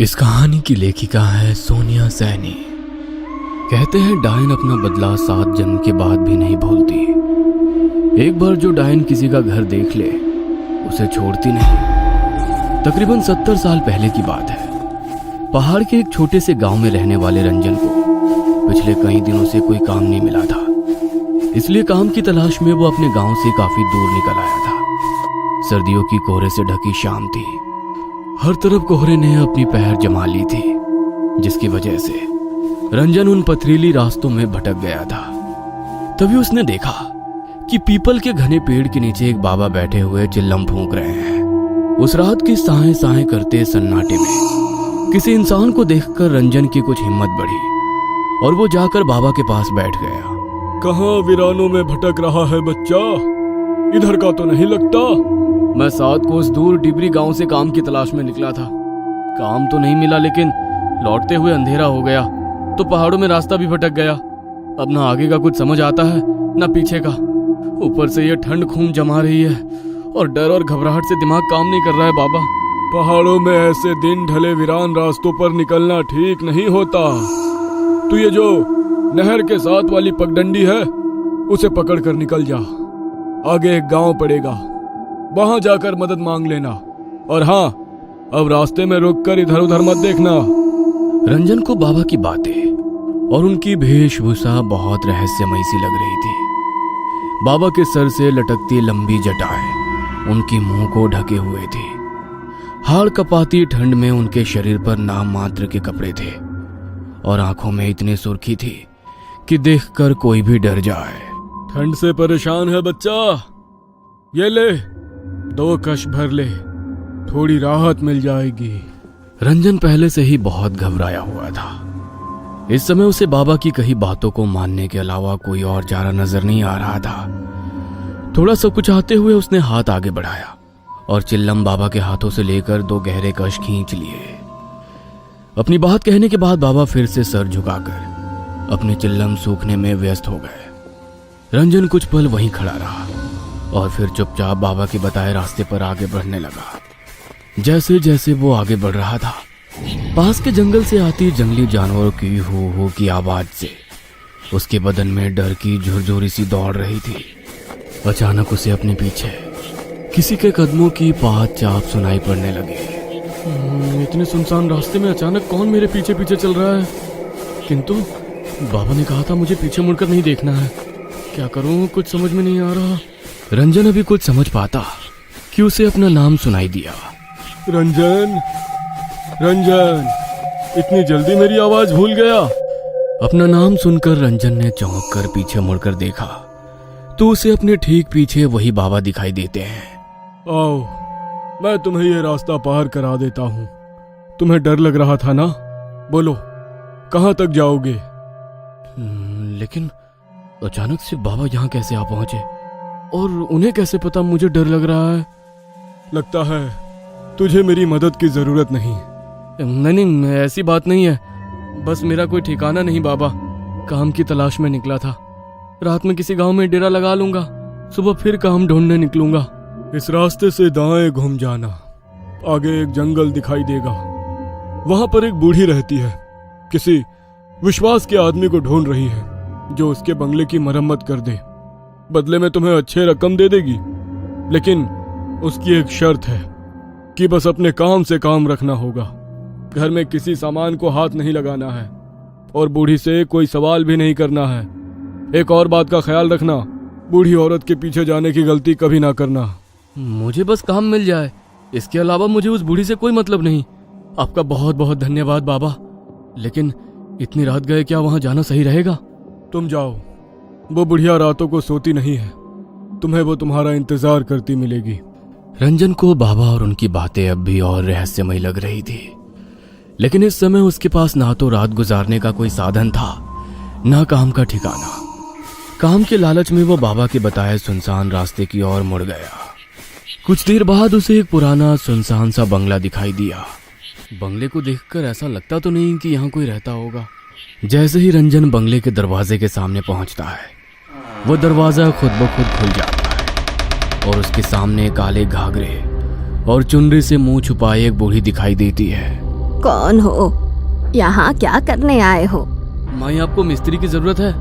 इस कहानी की लेखिका है सोनिया सैनी। कहते हैं डायन अपना बदला 7 जन्म के बाद भी नहीं भूलती। एक बार जो डायन किसी का घर देख ले उसे छोड़ती नहीं। तकरीबन 70 साल पहले की बात है। पहाड़ के एक छोटे से गांव में रहने वाले रंजन को पिछले कई दिनों से कोई काम नहीं मिला था, इसलिए काम की तलाश में वो अपने गांव से काफी दूर निकल आया था। सर्दियों की कोहरे से ढकी शाम थी। हर तरफ कोहरे ने अपनी पहर जमा ली थी, जिसकी वजह से रंजन उन पथरीली रास्तों में भटक गया था। तभी उसने देखा कि पीपल के घने पेड़ के नीचे एक बाबा बैठे हुए चिल्लम फूंक रहे हैं। उस रात की साएं साएं करते सन्नाटे में किसी इंसान को देखकर रंजन की कुछ हिम्मत बढ़ी और वो जाकर बाबा के पास बैठ गया। कहाँ वीरानों में भटक रहा है बच्चा? इधर का तो नहीं लगता। मैं 7 कोस दूर डिबरी गांव से काम की तलाश में निकला था। काम तो नहीं मिला, लेकिन लौटते हुए अंधेरा हो गया तो पहाड़ों में रास्ता भी भटक गया। अब ना आगे का कुछ समझ आता है ना पीछे का। ऊपर से ये ठंड खून जमा रही है और डर और घबराहट से दिमाग काम नहीं कर रहा है बाबा। पहाड़ों में ऐसे दिन ढले वीरान रास्तों पर निकलना ठीक नहीं होता। तू ये जो नहर के साथ वाली पगडंडी है उसे पकड़ कर निकल जा। आगे एक गांव पड़ेगा, वहां जाकर मदद मांग लेना। और हाँ, अब रास्ते में रुककर इधर उधर मत देखना। रंजन को बाबा की बातें और उनकी वेशभूषा बहुत रहस्यमयी सी लग रही थी। बाबा के सर से लटकती लंबी जटाएं उनकी मुंह को ढके हुए थी। हाड़ कपाती ठंड में उनके शरीर पर नाम मात्र के कपड़े थे और आंखों में इतनी सुर्खी थी कि देखकर कोई भी डर जाए। ठंड से परेशान है बच्चा? ये ले 2 कश भर ले, थोड़ी राहत मिल जाएगी। रंजन पहले से ही बहुत घबराया हुआ था। इस समय उसे बाबा की कही बातों को मानने के अलावा कोई और चारा नजर नहीं आ रहा था। थोड़ा सा कुचाते हुए उसने हाथ आगे बढ़ाया और चिल्लम बाबा के हाथों से लेकर 2 गहरे कश खींच लिए। अपनी बात कहने के बाद बाबा फिर से सर झुकाकर अपने चिल्लम सूखने में व्यस्त हो गए। रंजन कुछ पल वहीं खड़ा रहा और फिर चुपचाप बाबा के बताए रास्ते पर आगे बढ़ने लगा। जैसे जैसे वो आगे बढ़ रहा था, पास के जंगल से आती जंगली जानवरों की हो की आवाज से उसके बदन में डर की झुरझुरी सी दौड़ रही थी। अचानक उसे अपने पीछे किसी के कदमों की पात चाप सुनाई पड़ने लगी। इतने सुनसान रास्ते में अचानक कौन मेरे पीछे पीछे चल रहा है? किंतु बाबा ने कहा था मुझे पीछे मुड़कर नहीं देखना है। क्या करूं, कुछ समझ में नहीं आ रहा। रंजन अभी कुछ समझ पाता कि उसे अपना नाम सुनाई दिया। रंजन, रंजन, इतनी जल्दी मेरी आवाज भूल गया? अपना नाम सुनकर रंजन ने चौंक कर पीछे मुड़कर देखा तो उसे अपने ठीक पीछे वही बाबा दिखाई देते हैं। आओ, मैं तुम्हें ये रास्ता पार करा देता हूँ। तुम्हें डर लग रहा था ना? बोलो, कहाँ तक जाओगे? लेकिन अचानक से बाबा यहाँ कैसे आ पहुंचे और उन्हें कैसे पता मुझे डर लग रहा है? लगता है तुझे मेरी मदद की जरूरत नहीं। नहीं, ऐसी बात नहीं है। बस मेरा कोई ठिकाना नहीं बाबा। काम की तलाश में निकला था। रात में किसी गांव में डेरा लगा लूंगा, सुबह फिर काम ढूंढने निकलूंगा। इस रास्ते से दाएं घूम जाना, आगे एक जंगल दिखाई देगा। वहां पर एक बूढ़ी रहती है, किसी विश्वास के आदमी को ढूंढ रही है जो उसके बंगले की मरम्मत कर दे। बदले में तुम्हें अच्छे रकम दे देगी, लेकिन उसकी एक शर्त है कि बस अपने काम से काम रखना होगा। घर में किसी सामान को हाथ नहीं लगाना है और बूढ़ी से कोई सवाल भी नहीं करना है। एक और बात का ख्याल रखना, बूढ़ी औरत के पीछे जाने की गलती कभी ना करना। मुझे बस काम मिल जाए, इसके अलावा मुझे उस बूढ़ी से कोई मतलब नहीं। आपका बहुत बहुत धन्यवाद बाबा, लेकिन इतनी रात गए क्या वहां जाना सही रहेगा? तुम जाओ, वो बुढ़िया रातों को सोती नहीं है। तुम्हें वो तुम्हारा इंतजार करती मिलेगी। रंजन को बाबा और उनकी बातें अब भी और रहस्यमयी लग रही थी, लेकिन इस समय उसके पास ना तो रात गुजारने का कोई साधन था, ना काम का ठिकाना। काम के लालच में वो बाबा के बताए सुनसान रास्ते की ओर मुड़ गया। कुछ देर बाद उसे एक पुराना सुनसान सा बंगला दिखाई दिया। बंगले को देखकर ऐसा लगता तो नहीं कि यहाँ कोई रहता होगा। जैसे ही रंजन बंगले के दरवाजे के सामने पहुंचता है, वो दरवाजा खुद ब खुद खुल जाता है और उसके सामने काले घाघरे और चुनरी से मुंह छुपाए एक बूढ़ी दिखाई देती है। कौन हो? यहाँ क्या करने आए हो? माई, आपको मिस्त्री की जरूरत है?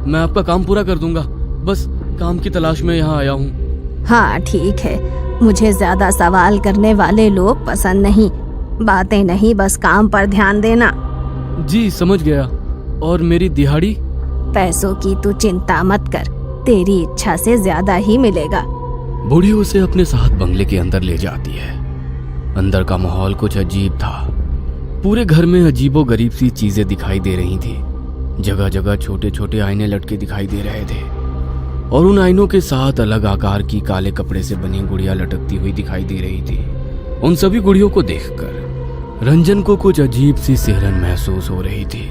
मैं आपका काम पूरा कर दूंगा। बस काम की तलाश में यहाँ आया हूँ। हाँ ठीक है, मुझे ज्यादा सवाल करने वाले लोग पसंद नहीं। बातें नहीं, बस काम पर ध्यान देना। जी समझ गया। और मेरी दिहाड़ी? पैसों की तू चिंता मत कर, तेरी इच्छा से ज्यादा ही मिलेगा। बूढ़ी उसे अपने साथ बंगले के अंदर ले जाती है। अंदर का माहौल कुछ अजीब था। पूरे घर में अजीबो गरीब सी चीजें दिखाई दे रही थी। जगह जगह छोटे छोटे आईने लटके दिखाई दे रहे थे और उन आईनों के साथ अलग आकार की काले कपड़े से बनी गुड़िया लटकती हुई दिखाई दे रही थी। उन सभी गुड़ियों को देखकर रंजन को कुछ अजीब सी सिहरन महसूस हो रही थी।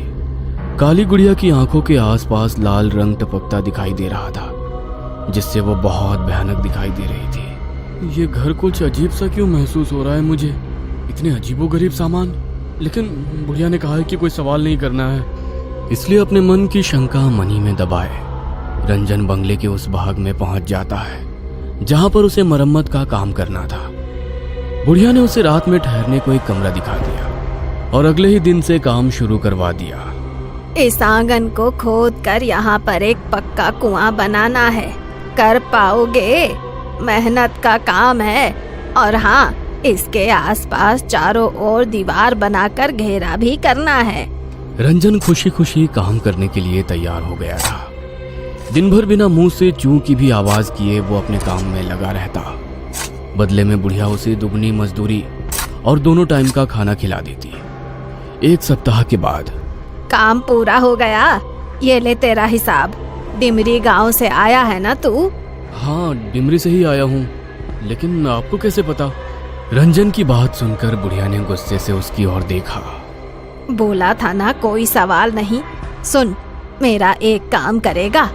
काली गुड़िया की आंखों के आसपास लाल रंग टपकता दिखाई दे रहा था, जिससे वो बहुत भयानक दिखाई दे रही थी। ये घर कुछ अजीब सा क्यों महसूस हो रहा है मुझे? इतने अजीबोगरीब सामान। लेकिन बुढ़िया ने कहा है कि कोई सवाल नहीं करना है, इसलिए अपने मन की शंका मन ही में दबाए रंजन बंगले के उस भाग में पहुंच जाता है जहां पर उसे मरम्मत का काम करना था। बुढ़िया ने उसे रात में ठहरने को एक कमरा दिखा दिया और अगले ही दिन से काम शुरू करवा दिया। इस आंगन को खोद कर यहाँ पर एक पक्का कुआं बनाना है। कर पाओगे? मेहनत का काम है। और हाँ, इसके आसपास चारों ओर दीवार बनाकर घेरा भी करना है। रंजन खुशी खुशी काम करने के लिए तैयार हो गया था। दिन भर बिना मुंह से चूं की भी आवाज किए वो अपने काम में लगा रहता। बदले में बुढ़िया उसे दुगनी मजदूरी और दोनों टाइम का खाना खिला देती। एक सप्ताह के बाद काम पूरा हो गया। ये ले तेरा हिसाब। डिमरी गांव से आया है ना तू? हाँ, डिमरी से ही आया हूँ। लेकिन आपको कैसे पता? रंजन की बात सुनकर बुढ़िया ने गुस्से से उसकी ओर देखा। बोला था ना कोई सवाल नहीं। सुन, मेरा एक काम करेगा।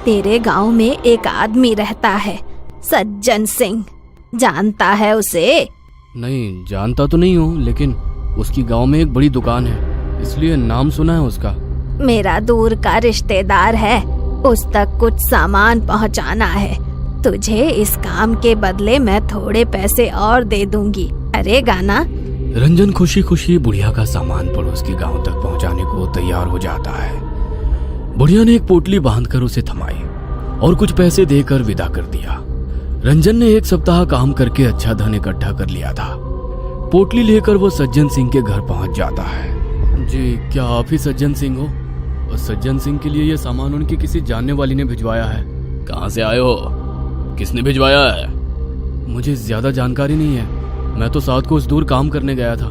तेरे गांव में एक आदमी रहता है, सज्जन सिंह। जानता है उसे? नहीं, जानता तो नहीं हूँ, लेकिन उसकी गांव में एक बड़ी दुकान है, इसलिए नाम सुना है उसका। मेरा दूर का रिश्तेदार है, उस तक कुछ सामान पहुंचाना है। तुझे इस काम के बदले मैं थोड़े पैसे और दे दूंगी। अरे गाना। रंजन खुशी खुशी बुढ़िया का सामान पड़ोस के गांव तक पहुंचाने को तैयार हो जाता है। बुढ़िया ने एक पोटली बांधकर उसे थमाई और कुछ पैसे देकर विदा कर दिया। रंजन ने एक सप्ताह काम करके अच्छा धन इकट्ठा कर लिया था। पोटली लेकर वो सज्जन सिंह के घर पहुंच जाता है। जी, क्या आप ही सज्जन सिंह हो? और सज्जन सिंह के लिए ये सामान उनकी किसी जानने वाली ने भिजवाया है। कहाँ से आए हो? किसने भिजवाया है? मुझे ज्यादा जानकारी नहीं है। मैं तो साथ को उस दूर काम करने गया था।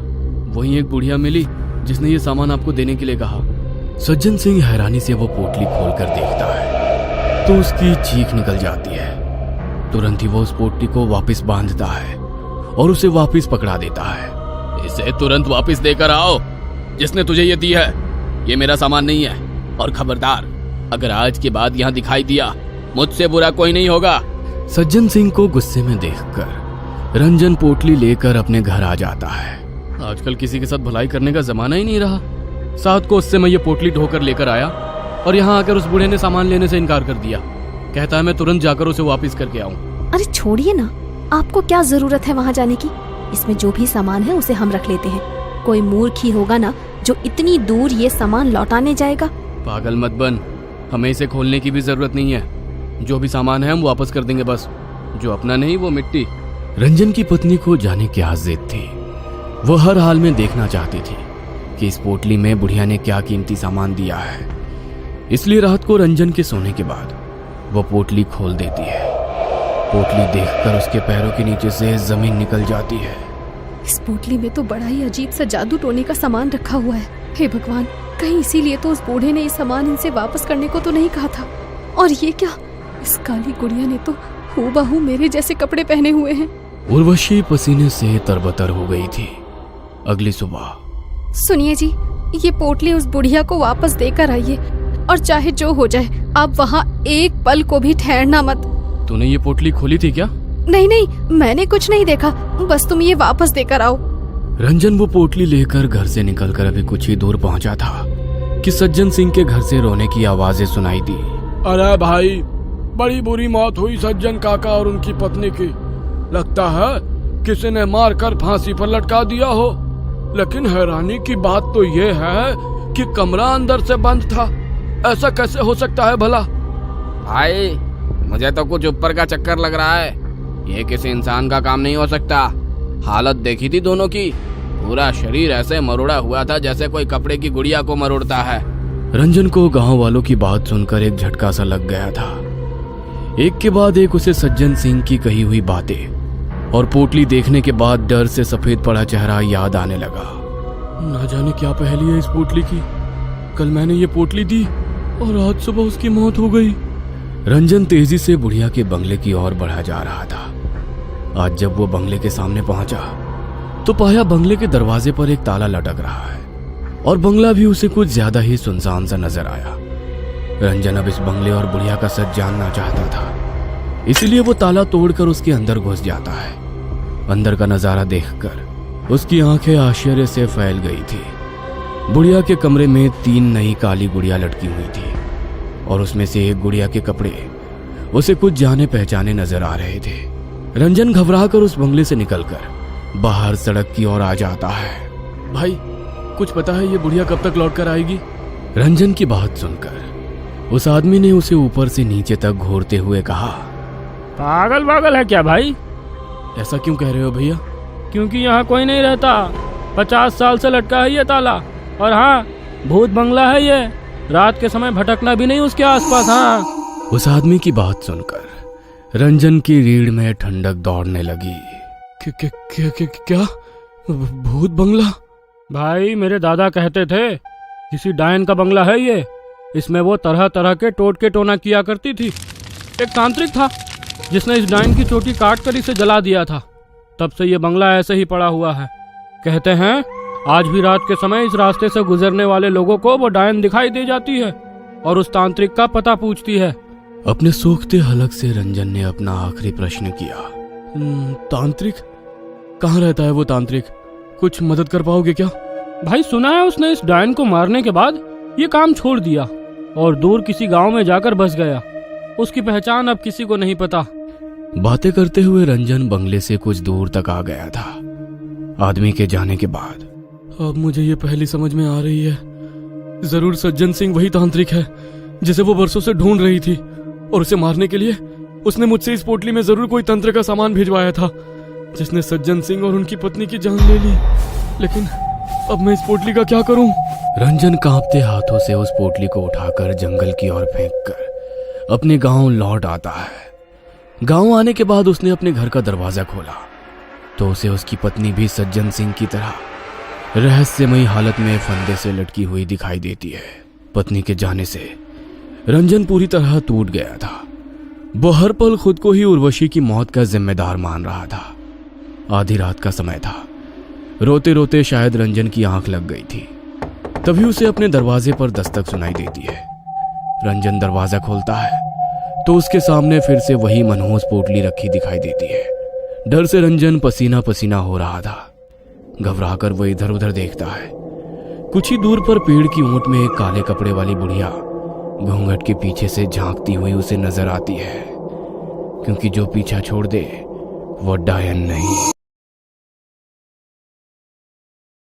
वहीं एक बुढ़िया मिली जिसने ये सामान आपको देने के लिए कहा। सज्जन सिंह हैरानी से वो पोटली खोलकर देखता है तो उसकी चीख निकल जाती है। तुरंत ही वो उस पोटली को वापस बांधता है और उसे वापस पकड़ा देता है। इसे तुरंत वापस देकर आओ। जिसने तुझे ये दी है, ये मेरा सामान नहीं है। और खबरदार, अगर आज के बाद यहाँ दिखाई दिया, मुझसे बुरा कोई नहीं होगा। सज्जन सिंह को गुस्से में देखकर रंजन पोटली लेकर अपने घर आ जाता है। आजकल किसी के साथ भलाई करने का जमाना ही नहीं रहा। साथ को उससे मैं ये पोटली ढोकर लेकर आया और यहाँ आकर उस बूढ़े ने सामान लेने से इनकार कर दिया। कहता है मैं तुरंत जाकर उसे वापस करके आऊं। अरे छोड़िए ना, आपको क्या जरूरत है वहाँ जाने की? इसमें जो भी सामान है उसे हम रख लेते हैं। कोई मूर्ख ही होगा ना जो इतनी दूर ये सामान लौटाने जाएगा। पागल मत बन, हमें इसे खोलने की भी जरूरत नहीं है। जो भी सामान है हम वापस कर देंगे, बस जो अपना नहीं वो मिट्टी। रंजन की पत्नी को जाने की जिद थी। वो हर हाल में देखना चाहती थी कि इस पोटली में बुढ़िया ने क्या कीमती सामान दिया है। इसलिए रात को रंजन के सोने के बाद वो पोटली खोल देती है। पोटली देखकर उसके पैरों के नीचे से जमीन निकल जाती है। इस पोटली में तो बड़ा ही अजीब सा जादू टोने का सामान रखा हुआ है। हे भगवान, कहीं इसीलिए तो उस बूढ़े ने ये सामान इनसे वापस करने को तो नहीं कहा था। और ये क्या, इस काली गुड़िया ने तो हूबहू मेरे जैसे कपड़े पहने हुए हैं। उर्वशी पसीने से तरबतर हो गई थी। अगली सुबह, सुनिए जी, ये पोटली उस बुढ़िया को वापस देकर आइए और चाहे जो हो जाए आप वहाँ एक पल को भी ठहरना मत। तूने ये पोटली खोली थी क्या? नहीं नहीं, मैंने कुछ नहीं देखा, बस तुम ये वापस देकर आओ। रंजन वो पोटली लेकर घर से निकलकर अभी कुछ ही दूर पहुंचा था कि सज्जन सिंह के घर से रोने की आवाजें सुनाई दी। अरे भाई, बड़ी बुरी मौत हुई सज्जन काका और उनकी पत्नी की। लगता है किसी ने मारकर फांसी पर लटका दिया हो। लेकिन हैरानी की बात तो ये है कि कमरा अंदर से बंद था। ऐसा कैसे हो सकता है भला? भाई मुझे तो कुछ ऊपर का चक्कर लग रहा है। ये किसी इंसान का काम नहीं हो सकता। हालत देखी थी दोनों की, पूरा शरीर ऐसे मरोड़ा हुआ था जैसे कोई कपड़े की गुड़िया को मरोड़ता है। रंजन को गांव वालों की बात सुनकर एक झटका सा लग गया था। एक के बाद एक उसे सज्जन सिंह की कही हुई बातें और पोटली देखने के बाद डर से सफेद पड़ा चेहरा याद आने लगा। ना जाने क्या पहेली है इस पोटली की। कल मैंने ये पोटली दी और आज सुबह उसकी मौत हो गई। रंजन तेजी से बुढ़िया के बंगले की ओर बढ़ा जा रहा था। आज जब वो बंगले के सामने पहुंचा तो पाया बंगले के दरवाजे पर एक ताला लटक रहा है और बंगला भी उसे कुछ ज्यादा ही सुनसान सा नजर आया। रंजन अब इस बंगले और बुढ़िया का सच जानना चाहता था, इसलिए वो ताला तोड़कर उसके अंदर घुस जाता है। अंदर का नजारा देखकर उसकी आंखें आश्चर्य से फैल गई थी। बुढ़िया के कमरे में 3 नई काली गुड़िया लटकी हुई थी और उसमें से एक गुड़िया के कपड़े उसे कुछ जाने पहचाने नजर आ रहे थे। रंजन घबराकर उस बंगले से निकलकर बाहर सड़क की ओर आ जाता है। भाई कुछ पता है ये बुढ़िया कब तक लौट कर आएगी? रंजन की बात सुनकर उस आदमी ने उसे ऊपर से नीचे तक घूरते हुए कहा, पागल है क्या भाई? ऐसा क्यों कह रहे हो भैया? क्योंकि यहाँ कोई नहीं रहता। 50 साल से लटका है ये ताला। और हाँ, भूत बंगला है ये। रात के समय भटकना भी नहीं उसके आसपास। हाँ। उस आदमी की बात सुनकर रंजन की रीढ़ में ठंडक दौड़ने लगी। क्या भूत बंगला? भाई मेरे दादा कहते थे किसी डायन का बंगला है ये। इसमें वो तरह तरह के टोटके टोना किया करती थी। एक तांत्रिक था जिसने इस डायन की चोटी काट कर इसे जला दिया था। तब से ये बंगला ऐसे ही पड़ा हुआ है। कहते हैं आज भी रात के समय इस रास्ते से गुजरने वाले लोगों को वो डायन दिखाई दे जाती है और उस तांत्रिक का पता पूछती है। अपने सूखते हलक से रंजन ने अपना आखिरी प्रश्न किया। तांत्रिक? कहाँ रहता है वो तांत्रिक? कुछ मदद कर पाओगे क्या? भाई सुना है उसने इस डायन को मारने के बाद ये काम छोड़ दिया और दूर किसी गांव में जाकर बस गया। उसकी पहचान अब किसी को नहीं पता। बातें करते हुए रंजन बंगले से कुछ दूर तक आ गया था। आदमी के जाने के बाद अब मुझे ये पहली समझ में आ रही है। जरूर सज्जन सिंह वही तांत्रिक है जिसे वो बरसों से ढूंढ रही थी और उसे मारने के लिए उसने मुझसे इस पोटली में जरूर कोई तंत्र का सामान भिजवाया था जिसने सज्जन सिंह और उनकी पत्नी की जान ले ली। लेकिन अब मैं इस पोटली का क्या करूं? रंजन कांपते हाथों से उस पोटली को उठाकर जंगल की ओर फेंककर अपने गांव लौट आता है। गांव आने के बाद उसने अपने घर का दरवाजा खोला तो उसे उसकी पत्नी भी सज्जन सिंह की तरह रहस्यमयी हालत में फंदे से लटकी हुई दिखाई देती है। पत्नी के जाने से रंजन पूरी तरह टूट गया था। वो हर पल खुद को ही उर्वशी की मौत का जिम्मेदार मान रहा था। आधी रात का समय था। रोते रोते शायद रंजन की आंख लग गई थी। तभी उसे अपने दरवाजे पर दस्तक सुनाई देती है। रंजन दरवाजा खोलता है तो उसके सामने फिर से वही मनहूस पोटली रखी दिखाई देती है। डर से रंजन पसीना पसीना हो रहा था। घबराकर वो इधर उधर देखता है। कुछ ही दूर पर पेड़ की ओट में एक काले कपड़े वाली बुढ़िया घूंघट के पीछे से झांकती हुई उसे नजर आती है, क्योंकि जो पीछा छोड़ दे वो डायन नहीं।